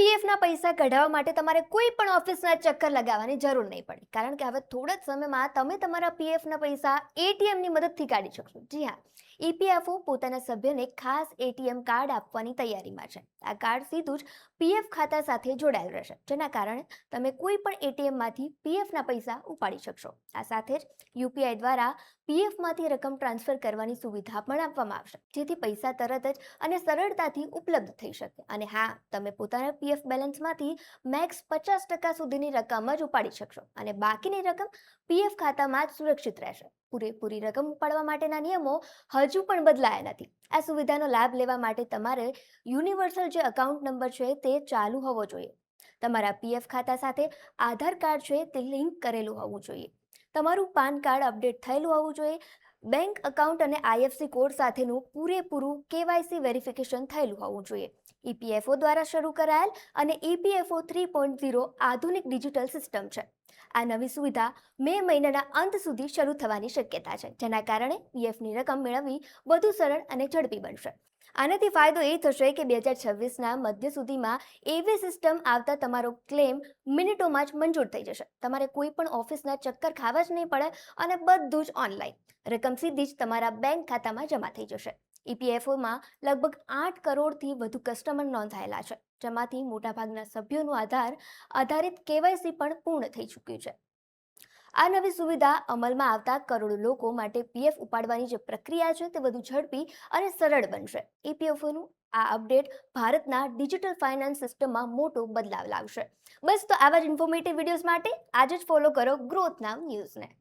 પીએફના પૈસા કઢાવવા માટે તમારે કોઈ પણ ઓફિસના ચક્કર લગાવવાની જરૂર નહીં પડે, કારણ કે હવે થોડા જ સમયમાં તમે તમારા પીએફના પૈસા એટીએમની મદદથી કાઢી શકશો. જી હા, ઈપીએફઓ પોતાના સભ્યોને ખાસ એટીએમ કાર્ડ આપવાની તૈયારીમાં છે. આ કાર્ડ સીધું જ પીએફ ખાતા સાથે જોડાયેલ રહેશે, જેના કારણે તમે કોઈ પણ એટીએમમાંથી પીએફના પૈસા ઉપાડી શકશો. આ સાથે જ યુપીઆઈ દ્વારા પીએફમાંથી રકમ ટ્રાન્સફર કરવાની સુવિધા પણ આપવામાં આવશે, જેથી પૈસા તરત જ અને સરળતાથી ઉપલબ્ધ થઈ શકે. અને હા, તમે પોતાના પીએફ બેલેન્સમાંથી મેક્સ 50% સુધીની રકમ જ ઉપાડી શકશો, અને બાકીની રકમ પીએફ ખાતામાં જ સુરક્ષિત રહેશે. પૂરેપૂરી રકમ ઉપાડવા માટેના નિયમો હજુ પણ બદલાયા નથી. આ સુવિધાનો લાભ લેવા માટે તમારે યુનિવર્સલ જે અકાઉન્ટ નંબર છે તે ચાલુ હોવો જોઈએ. તમારા પીએફ ખાતા સાથે આધાર કાર્ડ છે તે લિંક કરેલું હોવું જોઈએ. તમારું પાન કાર્ડ અપડેટ થયેલું હોવું જોઈએ. બેંક એકાઉન્ટ અને આઈએફસી કોડ સાથેનું પૂરેપૂરું કેવાયસી વેરિફિકેશન થયેલું હોવું જોઈએ. ઈપીએફઓ દ્વારા શરૂ કરાયેલ અને ઈપીએફઓ 3.0 આધુનિક ડિજિટલ સિસ્ટમ છે. આ નવી સુવિધા મે મહિનાના અંત સુધી શરૂ થવાની શક્યતા છે, જેના કારણે પીએફની રકમ મેળવવી વધુ સરળ અને ઝડપી બનશે. આનાથી ફાયદો એ થશે કે 2026ના મધ્ય સુધીમાં એવી સિસ્ટમ આવતા તમારો ક્લેમ મિનિટોમાં જ મંજૂર થઈ જશે. તમારે કોઈ પણ ઓફિસના ચક્કર ખાવા જ નહીં પડે, અને બધું જ ઓનલાઈન. રકમ સીધી જ તમારા બેંક ખાતામાં જમા થઈ જશે. ઈપીએફઓમાં લગભગ 8 કરોડથી વધુ કસ્ટમર નોંધાયેલા છે, જેમાંથી મોટાભાગના સભ્યોનું આધારિત કેવાયસી પણ પૂર્ણ થઈ ચૂક્યું છે. આ નવી સુવિધા અમલમાં આવતા કરોડો લોકો માટે પીએફ ઉપાડવાની જે પ્રક્રિયા છે તે વધુ ઝડપી અને સરળ બનશે. ઈપીએફઓનું આ અપડેટ ભારતના ડિજિટલ ફાઇનાન્સ સિસ્ટમમાં મોટો બદલાવ લાવશે. બસ, તો આવા જ ઇન્ફોર્મેટિવ વિડીયોઝ માટે આજે જ ફોલો કરો ગ્રોથ નાવ ન્યૂઝને.